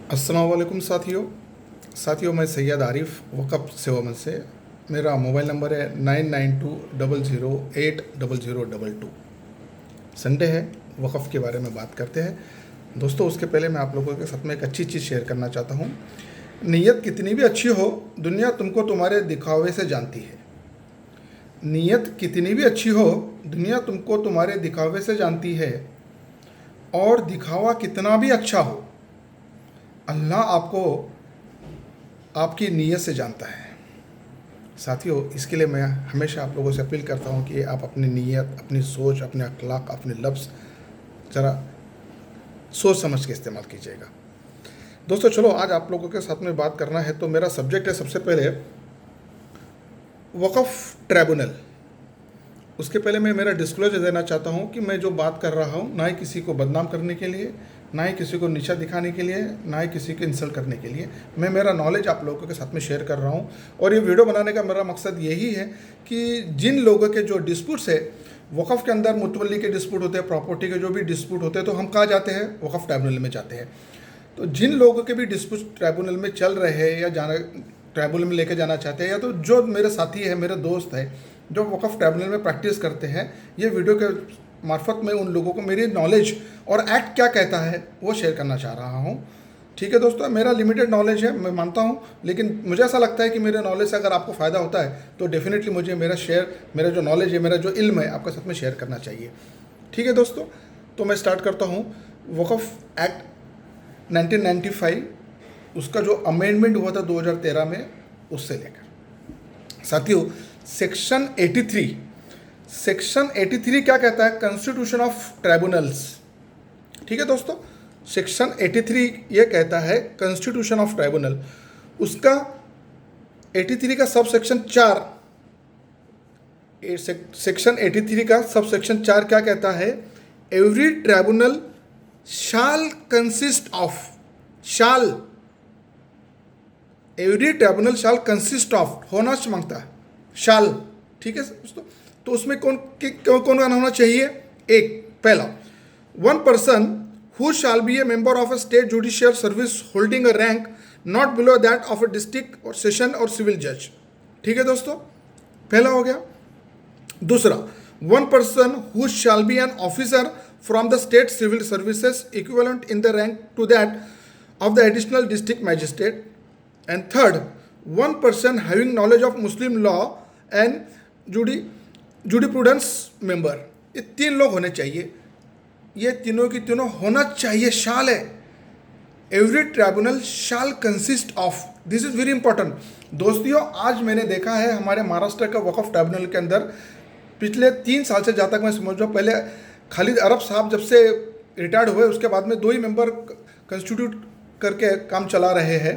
अस्सलाम वालेकुम साथियों मैं सैयद आरिफ वक़फ़ सेवा मंच से। मेरा मोबाइल नंबर है 9920080022। संडे है, वक़फ़ के बारे में बात करते हैं दोस्तों। उसके पहले मैं आप लोगों के साथ में एक अच्छी चीज़ शेयर करना चाहता हूँ। नीयत कितनी भी अच्छी हो, दुनिया तुमको तुम्हारे दिखावे से जानती है। नीयत कितनी भी अच्छी हो, दुनिया तुमको तुम्हारे दिखावे से जानती है। और दिखावा कितना भी अच्छा हो, अल्लाह आपको आपकी नीयत से जानता है। साथियों, इसके लिए मैं हमेशा आप लोगों से अपील करता हूँ कि आप अपनी नीयत, अपनी सोच, अपने अखलाक, अपने लफ्ज़ ज़रा सोच समझ के इस्तेमाल कीजिएगा। दोस्तों चलो, आज आप लोगों के साथ में बात करना है। तो मेरा सब्जेक्ट है सबसे पहले वक़फ़ ट्रिब्यूनल। उसके पहले मैं मेरा डिस्क्लोजर देना चाहता हूँ कि मैं जो बात कर रहा हूँ, ना ही किसी को बदनाम करने के लिए, ना ही किसी को नीचा दिखाने के लिए, ना ही किसी को इंसल्ट करने के लिए। मैं मेरा नॉलेज आप लोगों के साथ में शेयर कर रहा हूँ। और ये वीडियो बनाने का मेरा मकसद यही है कि जिन लोगों के जो डिस्प्यूट्स है वक़फ़ के अंदर, मुतवल्ली के डिस्प्यूट होते हैं, प्रॉपर्टी के जो भी डिस्प्यूट होते हैं, तो हम कहाँ जाते हैं? वक़फ़ ट्रिब्यूनल में जाते हैं। तो जिन लोगों के भी डिस्प्यूट ट्रिब्यूनल में चल रहे हैं या जाना ट्रिब्यूनल में लेके जाना चाहते हैं, या तो जो मेरे साथी है, मेरे दोस्त है जो वक़फ़ ट्रिब्यूनल में प्रैक्टिस करते हैं, ये वीडियो के मार्फत में उन लोगों को मेरी नॉलेज और एक्ट क्या कहता है वो शेयर करना चाह रहा हूँ। ठीक है दोस्तों, मेरा लिमिटेड नॉलेज है, मैं मानता हूँ, लेकिन मुझे ऐसा लगता है कि मेरे नॉलेज से अगर आपको फ़ायदा होता है तो डेफिनेटली मुझे मेरा जो नॉलेज है, मेरा जो इल्म है, आपके साथ में शेयर करना चाहिए। ठीक है दोस्तों, तो मैं स्टार्ट करता हूँ। वक़फ़ एक्ट 1995, उसका जो अमेंडमेंट हुआ था 2013 में, उससे लेकर साथियों सेक्शन 83 क्या कहता है? Constitution of tribunals. ठीक है दोस्तों, सेक्शन 83 ये कहता है कॉन्स्टिट्यूशन ऑफ ट्रिब्यूनल। उसका 83 का सब सेक्शन 4, सेक्शन 83 का सब सेक्शन 4 क्या कहता है? Every tribunal shall consist of, every tribunal shall consist of, होना मांगता है शाल। ठीक है दोस्तों, तो उसमें कौन कौन होना चाहिए? एक, पहला, one person who shall be a member of a state judicial service holding a rank not below that of a district और सेशन और सिविल जज। ठीक है दोस्तों, पहला हो गया। दूसरा, one person who shall be an officer from the state civil services equivalent in the rank to that of the additional district magistrate. And third, one person having knowledge of Muslim law and jurisprudence member. ये तीन लोग होने चाहिए, ये तीनों की तीनों होना चाहिए, शाल है। Every tribunal shall consist of, this is very important दोस्तों। आज मैंने देखा है हमारे महाराष्ट्र का वक़फ़ ट्रिब्यूनल के अंदर पिछले 3 साल से, जहाँ तक मैं समझ रहा हूँ, पहले खालिद अरब साहब जब से रिटायर्ड हुए उसके बाद में 2 ही मेंबर कंस्टिट्यूट करके काम चला रहे हैं।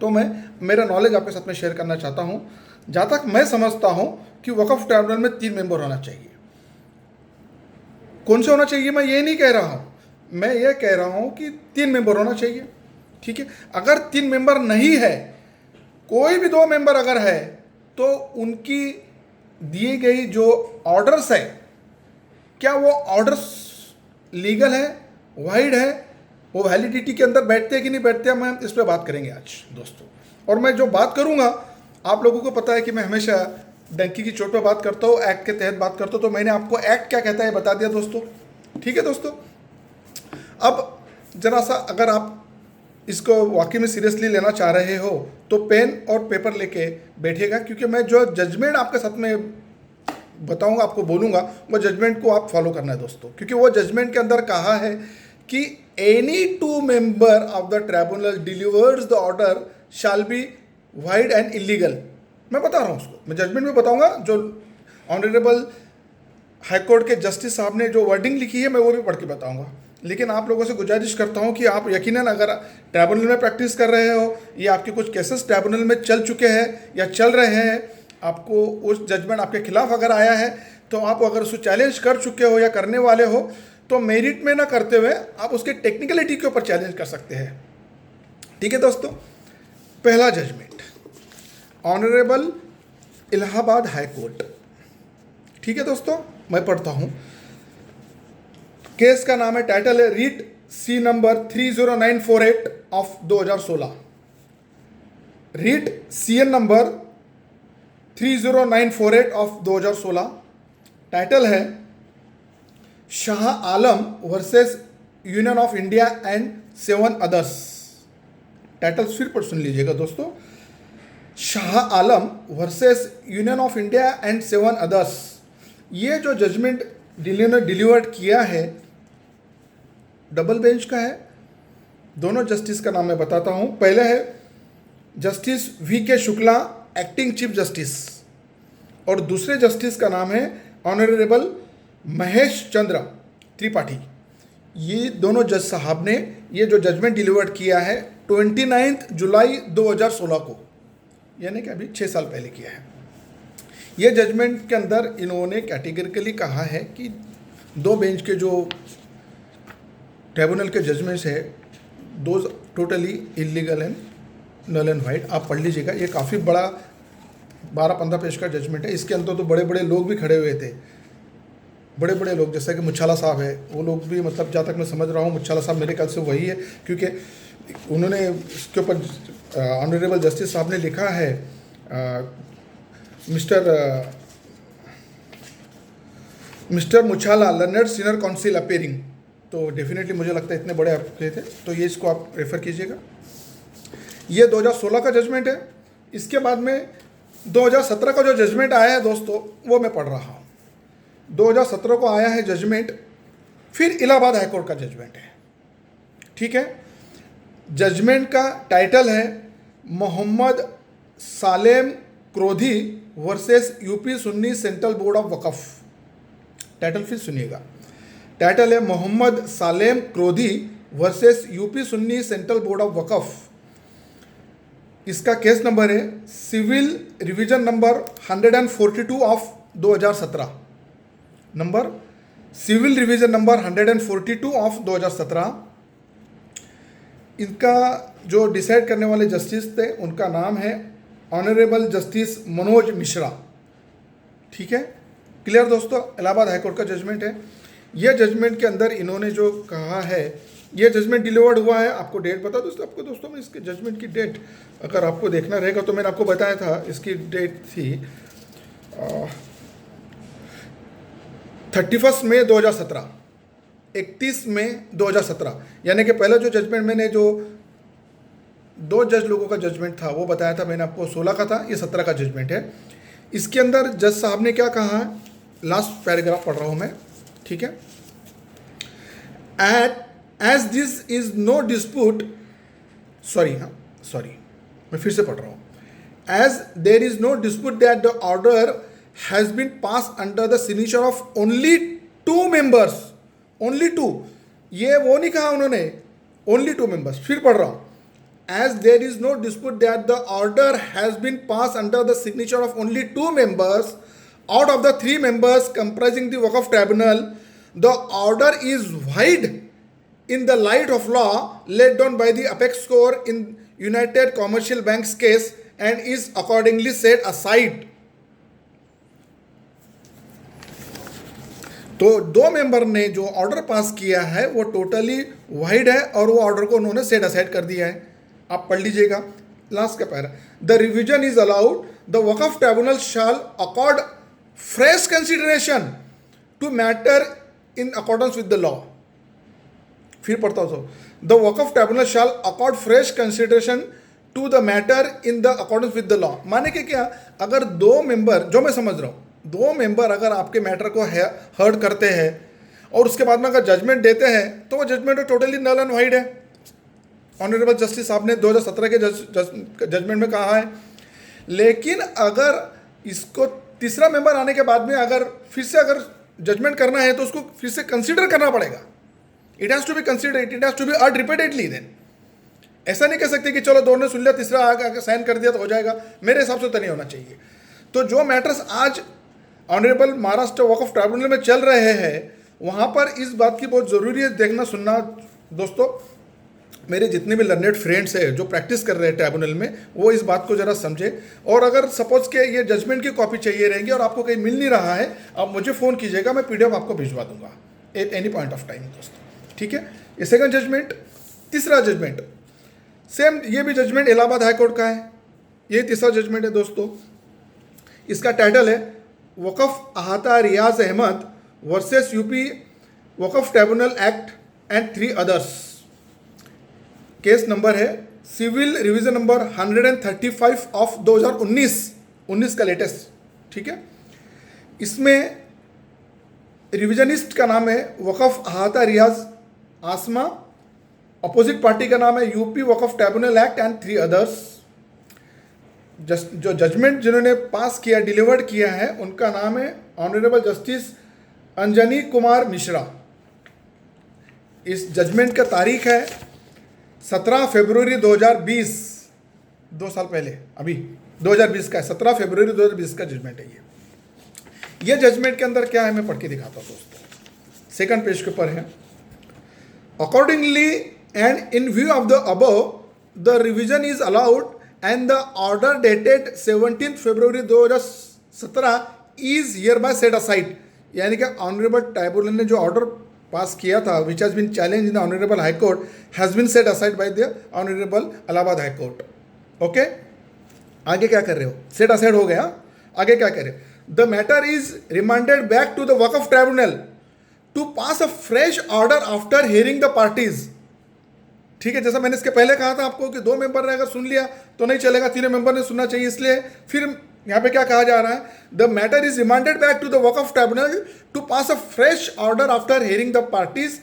तो मैं मेरा नॉलेज आपके साथ में शेयर करना चाहता हूँ। जहाँ तक मैं समझता हूँ कि वक़फ़ ट्रिब्यूनल में 3 मेंबर होना चाहिए। कौन से होना चाहिए मैं ये नहीं कह रहा हूँ, मैं ये कह रहा हूँ कि 3 मेंबर होना चाहिए। ठीक है, अगर 3 मेंबर नहीं है, कोई भी 2 मेंबर अगर है, तो उनकी दी गई जो ऑर्डर्स है, क्या वो ऑर्डर्स लीगल है, वाइड है, वो वैलिडिटी के अंदर बैठते हैं कि नहीं बैठते हैं, मैं इस पर बात करेंगे आज दोस्तों। और मैं जो बात करूंगा, आप लोगों को पता है कि मैं हमेशा डंकी की चोट पर बात करता हूँ, एक्ट के तहत बात करता हूँ। तो मैंने आपको एक्ट क्या कहता है बता दिया दोस्तों। ठीक है दोस्तों, अब जरा सा अगर आप इसको वाकई में सीरियसली लेना चाह रहे हो तो पेन और पेपर लेके बैठिएगा, क्योंकि मैं जो जजमेंट आपके साथ में बताऊंगा, आपको बोलूँगा, वो जजमेंट को आप फॉलो करना है दोस्तों। क्योंकि वो जजमेंट के अंदर कहा है कि any 2 member of the tribunal delivers the order shall be wide and illegal. मैं बता रहा हूँ उसको, मैं जजमेंट में बताऊंगा। जो ऑनरेबल हाईकोर्ट के जस्टिस साहब ने जो वर्डिंग लिखी है, मैं वो भी पढ़ के बताऊंगा। लेकिन आप लोगों से गुजारिश करता हूं कि आप यकीनन अगर ट्रिब्यूनल में प्रैक्टिस कर रहे हो, या आपके कुछ केसेस ट्रिब्यूनल में चल चुके हैं या चल रहे हैं, आपको उस जजमेंट आपके खिलाफ अगर आया है, तो आप अगर उसको चैलेंज कर चुके हो या करने वाले हो, तो मेरिट में ना करते हुए आप उसके टेक्निकलिटी के ऊपर चैलेंज कर सकते हैं। ठीक है दोस्तों, पहला judgment honourable Allahabad high court. ठीक है दोस्तों, मैं पढ़ता हूं। केस का नाम है, टाइटल है writ C number 30948 of 2016, writ CN number 30948 of 2016। Title है Shah Alam versus Union of India and 7 others. Title फिर पर सुन लीजिएगा दोस्तों, Shah Alam versus Union of India and 7 others. ये जो जजमेंट दिल्ली ने डिलीवर्ड किया है डबल बेंच का है। दोनों जस्टिस का नाम मैं बताता हूँ। पहले है justice VK Shukla, acting chief justice, और दूसरे जस्टिस का नाम है ऑनरेबल महेश चंद्र त्रिपाठी। ये दोनों जज साहब ने ये जो जजमेंट डिलीवर्ड किया है 29 जुलाई 2016 को, यानी कि अभी 6 साल पहले किया है। ये जजमेंट के अंदर इन्होंने कैटेगरिकली कहा है कि 2 बेंच के जो ट्रिब्यूनल के जजमेंट्स है दो totally illegal and null and void. आप पढ़ लीजिएगा, ये काफ़ी बड़ा 12-15 पेज का जजमेंट है। इसके अंदर तो बड़े बड़े लोग भी खड़े हुए थे, बड़े बड़े लोग, जैसे कि मुच्छाला साहब है, वो लोग भी, मतलब जहाँ तक मैं समझ रहा हूँ मुच्छाला साहब मेरे ख्याल से वही है, क्योंकि उन्होंने इसके ऊपर ऑनरेबल जस्टिस साहब ने लिखा है mister Muchhala learned senior counsel appearing. तो डेफिनेटली मुझे लगता है इतने बड़े आपके थे, तो ये इसको आप रेफ़र कीजिएगा। ये 2016 का जजमेंट है। इसके बाद में 2017 का जो जजमेंट आया है दोस्तों, वो मैं पढ़ रहा हूँ। 2017 को आया है जजमेंट, फिर इलाहाबाद हाईकोर्ट का जजमेंट है। ठीक है, जजमेंट का टाइटल है Mohammad Salem Krodhi versus UP Sunni central board of Waqf. Title फिर सुनिएगा, टाइटल है Mohammad Salem Krodhi versus UP Sunni central board of Waqf. इसका केस नंबर है civil revision number 142 of 2017, number civil revision number 142 of 2017। इनका जो डिसाइड करने वाले जस्टिस थे उनका नाम है ऑनरेबल जस्टिस मनोज मिश्रा। ठीक है, क्लियर दोस्तों। इलाहाबाद हाईकोर्ट का जजमेंट है। यह जजमेंट के अंदर इन्होंने जो कहा है, यह जजमेंट डिलीवर्ड हुआ है, आपको डेट बता दोस्तों, आपको दोस्तों मैं इसके जजमेंट की डेट अगर आपको देखना रहेगा तो मैंने आपको बताया था, इसकी डेट थी 31 मई 2017, 31 मई 2017। यानी कि पहला जो जजमेंट मैंने जो 2 जज लोगों का जजमेंट था वो बताया था मैंने आपको, 16 का था, ये 17 का जजमेंट है। इसके अंदर जज साहब ने क्या कहा है, लास्ट पैराग्राफ पढ़ रहा हूँ मैं। ठीक है, as this is no dispute, sorry मैं फिर से पढ़ रहा हूँ। As there is no dispute that the order has been pass under the signature of only 2 members, only 2, ये वो नहीं कहा उन्होंने, ओनली 2 मेंबर्स। फिर पढ़ रहा हूँ, as there is no dispute that the order has been passed under the signature of only 2 members out of the 3 members comprising the Waqf Tribunal, the order is void in the light of law laid down by the apex court in United Commercial Bank's case and is accordingly set aside। तो 2 member ने जो order pass किया है वो totally wide है और वो order को उन्होंने सेट असाइड कर दिया है। आप पढ़ लीजिएगा लास्ट का para. The revision is allowed, the Waqf tribunal shall accord fresh consideration to matter in accordance with the law. फिर पढ़ता हूँ, the Waqf tribunal shall accord fresh consideration to the matter in the accordance with the law. माने कि क्या, अगर 2 member, जो मैं समझ रहा हूँ, 2 मेंबर अगर आपके मैटर को हर्ड करते हैं और उसके बाद में अगर जजमेंट देते हैं तो वो judgment totally null and void है। ऑनरेबल जस्टिस साहब ने 2017 के जजमेंट में कहा है। लेकिन अगर इसको तीसरा मेंबर आने के बाद में अगर फिर से अगर जजमेंट करना है तो उसको फिर से कंसीडर करना पड़ेगा। It has to be considered, it has to be heard repeatedly. Then ऐसा नहीं कह सकते कि चलो 2 ने सुन लिया, तीसरा आगे साइन कर दिया तो हो जाएगा। मेरे हिसाब से तो नहीं होना चाहिए। तो जो मैटर्स आज ऑनरेबल महाराष्ट्र वक़फ़ ट्रिब्यूनल में चल रहे हैं वहाँ पर इस बात की बहुत ज़रूरी है देखना सुनना दोस्तों। मेरे जितने भी लर्नेड फ्रेंड्स हैं जो प्रैक्टिस कर रहे हैं ट्रिब्यूनल में, वो इस बात को ज़रा समझे। और अगर सपोज के ये जजमेंट की कॉपी चाहिए रहेंगी और आपको कहीं मिल नहीं रहा है, आप मुझे फ़ोन कीजिएगा, मैं PDF आपको भिजवा दूंगा at any point of time दोस्तों। ठीक है, ये सेकंड जजमेंट। तीसरा जजमेंट सेम, ये भी जजमेंट इलाहाबाद हाई कोर्ट का है। ये तीसरा जजमेंट है दोस्तों। इसका टाइटल है Waqf Ahata Riyaz Ahmad versus UP Waqf tribunal act and 3 others. Case number है सिविल रिवीजन नंबर 135 ऑफ 2019 का लेटेस्ट, ठीक है। इसमें रिविजनिस्ट का नाम है वक़फ़ अहाता रियाज आसमा, अपोजिट पार्टी का नाम है UP Waqf tribunal act and 3 others. जो जजमेंट जिन्होंने पास किया, डिलीवर्ड किया है, उनका नाम है ऑनरेबल जस्टिस अंजनी कुमार मिश्रा। इस जजमेंट का तारीख है 17 फरवरी 2020, 2 साल पहले, अभी 2020 का है, 17 फरवरी 2020 का जजमेंट है ये जजमेंट के अंदर क्या है मैं पढ़ के दिखाता हूँ दोस्तों। सेकंड पेज के ऊपर है, accordingly and in view of the above the revision is allowed and the order dated 17 February 2017 is here bye set aside. यानी कि ऑनरेबल ट्राइब्यूनल ने जो ऑर्डर पास किया था which has been challenge in the honourable high court has been set aside by the honourable Allahabad high court. Okay, आगे क्या कर रहे हो, सेट असाइड हो गया, आगे क्या कर रहे हो, the matter is remanded back to the Waqf tribunal to pass a fresh order after hearing the parties. ठीक है, जैसा मैंने इसके पहले कहा था आपको कि 2 मेंबर ने अगर सुन लिया तो नहीं चलेगा, 3 मेंबर ने सुनना चाहिए। इसलिए फिर यहाँ पे क्या कहा जा रहा है, the matter is remanded back to the Waqf tribunal to pass a fresh order after hearing the parties.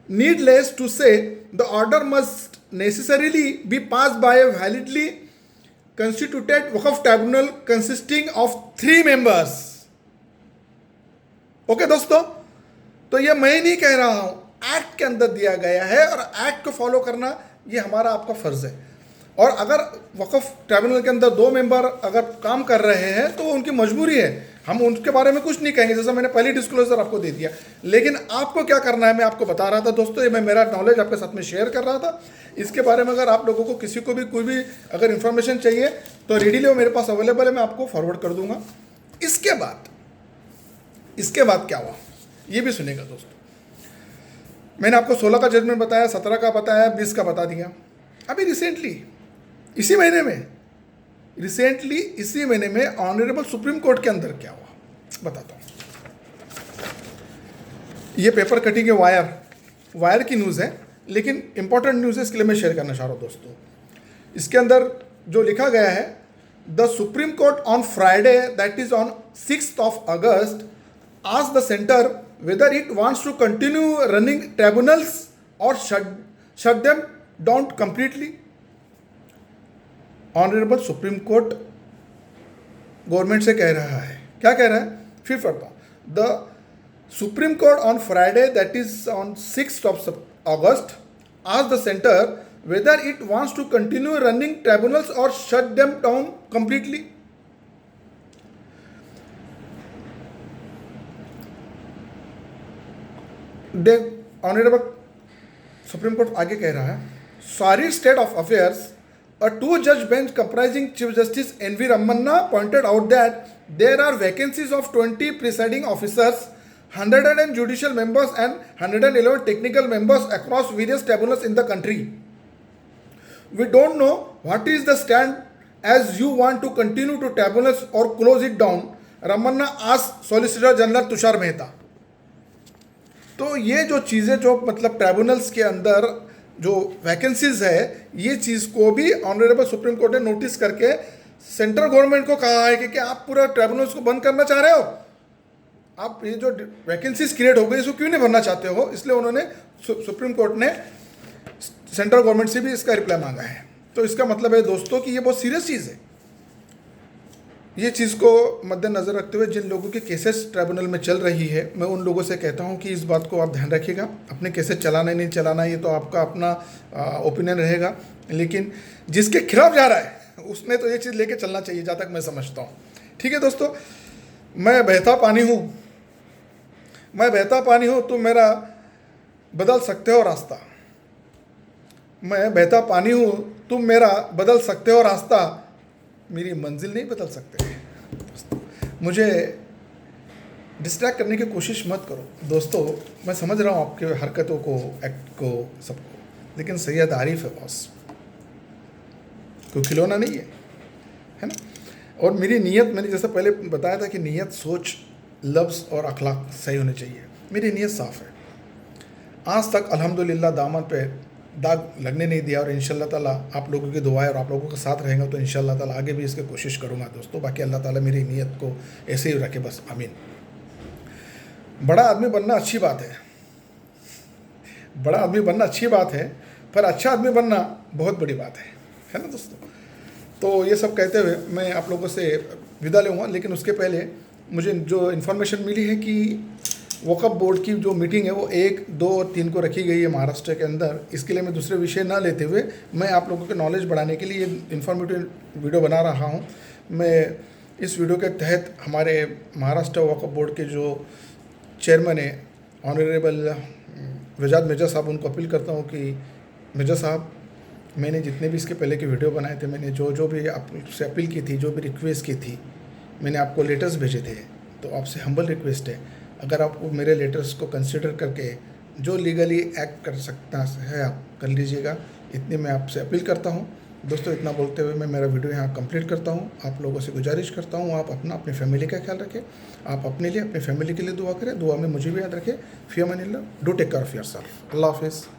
Needless to say the order must necessarily be pass by a validly constituted Waqf tribunal consisting of 3 members. Okay दोस्तों, तो ये मैं नहीं कह रहा हूं, act के अंदर दिया गया है और एक्ट को फॉलो करना ये हमारा आपका फर्ज है। और अगर वक़फ़ ट्रिब्यूनल के अंदर 2 मेंबर अगर काम कर रहे हैं तो वो उनकी मजबूरी है, हम उनके बारे में कुछ नहीं कहेंगे, जैसा मैंने पहले डिस्क्लोजर आपको दे दिया। लेकिन आपको क्या करना है मैं आपको बता रहा था दोस्तों, ये मैं मेरा नॉलेज आपके साथ में शेयर कर रहा था। इसके बारे में अगर आप लोगों को किसी को भी कोई भी अगर इन्फॉर्मेशन चाहिए तो रेडीली वो मेरे पास अवेलेबल है, मैं आपको फॉरवर्ड कर दूंगा। इसके बाद क्या हुआ ये भी सुनेगा दोस्तों। मैंने आपको 16 का जजमेंट बताया, 17 का बताया, 20 का बता दिया। अभी रिसेंटली इसी महीने में ऑनरेबल सुप्रीम कोर्ट के अंदर क्या हुआ बताता हूँ। ये पेपर कटिंग है, वायर की न्यूज़ है, लेकिन इंपॉर्टेंट न्यूज़ है, इसके लिए मैं शेयर करना चाह रहा हूँ दोस्तों। इसके अंदर जो लिखा गया है, the supreme court on Friday that is on 6th of August asked the center whether it wants to continue running tribunals or shut them down completely। Honourable supreme court government से कह रहा है, क्या कह रहा है फिर पढ़ता हूँ। The supreme court on Friday that is on 6th of August asked the center whether it wants to continue running tribunals or shut them down completely। Honourable supreme court आगे कह रहा है, sorry state of affairs a 2-judge bench comprising Chief Justice N.V. Ramanna pointed out that there are vacancies of 20 presiding officers, 100 judicial members and 111 technical members across various tribunals in the country. We don't know what is the stand as you want to continue to tribunals or close it down, Ramanna asked Solicitor General Tushar Mehta। तो ये जो चीज़ें जो मतलब tribunals के अंदर जो vacancies है, ये चीज़ को भी ऑनरेबल सुप्रीम कोर्ट ने नोटिस करके सेंट्रल गवर्नमेंट को कहा है कि आप पूरा ट्राइब्यूनल्स को बंद करना चाह रहे हो, आप ये जो वैकेंसीज क्रिएट हो गई इसको क्यों नहीं भरना चाहते हो। इसलिए उन्होंने सुप्रीम कोर्ट ने सेंट्रल गवर्नमेंट से भी इसका रिप्लाई मांगा है। तो इसका मतलब है दोस्तों कि ये बहुत सीरियस चीज़ है। ये चीज़ को मद्देनज़र रखते हुए जिन लोगों की केसेस ट्राइब्यूनल में चल रही है, मैं उन लोगों से कहता हूं कि इस बात को आप ध्यान रखिएगा। अपने केसेस चलाना नहीं चलाना ये तो आपका अपना ओपिनियन रहेगा, लेकिन जिसके खिलाफ जा रहा है उसने तो ये चीज़ लेके चलना चाहिए, जहाँ तक मैं समझता हूँ। ठीक है दोस्तों, मैं बहता पानी हूँ, तुम मेरा बदल सकते हो रास्ता। मैं बहता पानी हूँ, तुम मेरा बदल सकते हो रास्ता, मेरी मंजिल नहीं बदल सकते। मुझे डिस्ट्रैक्ट करने की कोशिश मत करो। दोस्तों, मैं समझ रहा हूँ आपके हरकतों को, एक्ट को, सबको, लेकिन सैयद आरिफ है बॉस, कोई खिलौना नहीं है ना। और मेरी नीयत, मैंने जैसा पहले बताया था कि नीयत, सोच, लफ्ज़ और अखलाक सही होने चाहिए। मेरी नीयत साफ़ है, आज तक अल्हम्दुलिल्लाह दामन पे दाग लगने नहीं दिया, और इंशाअल्लाह ताला आप लोगों की दुआएं और आप लोगों के साथ रहेंगे तो इंशाअल्लाह ताला आगे भी इसकी कोशिश करूँगा दोस्तों। बाकी अल्लाह ताला मेरी नीयत को ऐसे ही रखे, बस आमीन। बड़ा आदमी बनना अच्छी बात बड़ा आदमी बनना अच्छी बात है, पर अच्छा आदमी बनना बहुत बड़ी बात है ना दोस्तों। तो ये सब कहते हुए मैं आप लोगों से विदा लूँगा, लेकिन उसके पहले मुझे जो इन्फॉर्मेशन मिली है कि वक्फ बोर्ड की जो मीटिंग है वो 1, 2 और 3 को रखी गई है महाराष्ट्र के अंदर। इसके लिए मैं दूसरे विषय ना लेते हुए मैं आप लोगों के नॉलेज बढ़ाने के लिए इन्फॉर्मेटिव वीडियो बना रहा हूँ। मैं इस वीडियो के तहत हमारे महाराष्ट्र वक्फ बोर्ड के जो चेयरमैन है ऑनरेबल वजाद मिर्ज़ा साहब, उनको अपील करता हूँ कि मिर्ज़ा साहब, मैंने जितने भी इसके पहले के वीडियो बनाए थे, मैंने जो भी आपसे अपील की थी, जो भी रिक्वेस्ट की थी, मैंने आपको लेटर्स भेजे थे, तो आपसे हम्बल रिक्वेस्ट है, अगर आप मेरे लेटर्स को कंसिडर करके जो लीगली एक्ट कर सकता है आप कर लीजिएगा। इतनी मैं आपसे अपील करता हूँ दोस्तों। इतना बोलते हुए मैं मेरा वीडियो यहाँ कंप्लीट करता हूँ। आप लोगों से गुजारिश करता हूँ, आप अपनी फैमिली का ख्याल रखें, आप अपने लिए, अपनी फैमिली के लिए दुआ करें, दुआ में मुझे भी याद रखें। फ़ी अमानिल्लाह, do take care of yourself. अल्लाह हाफ़िज़।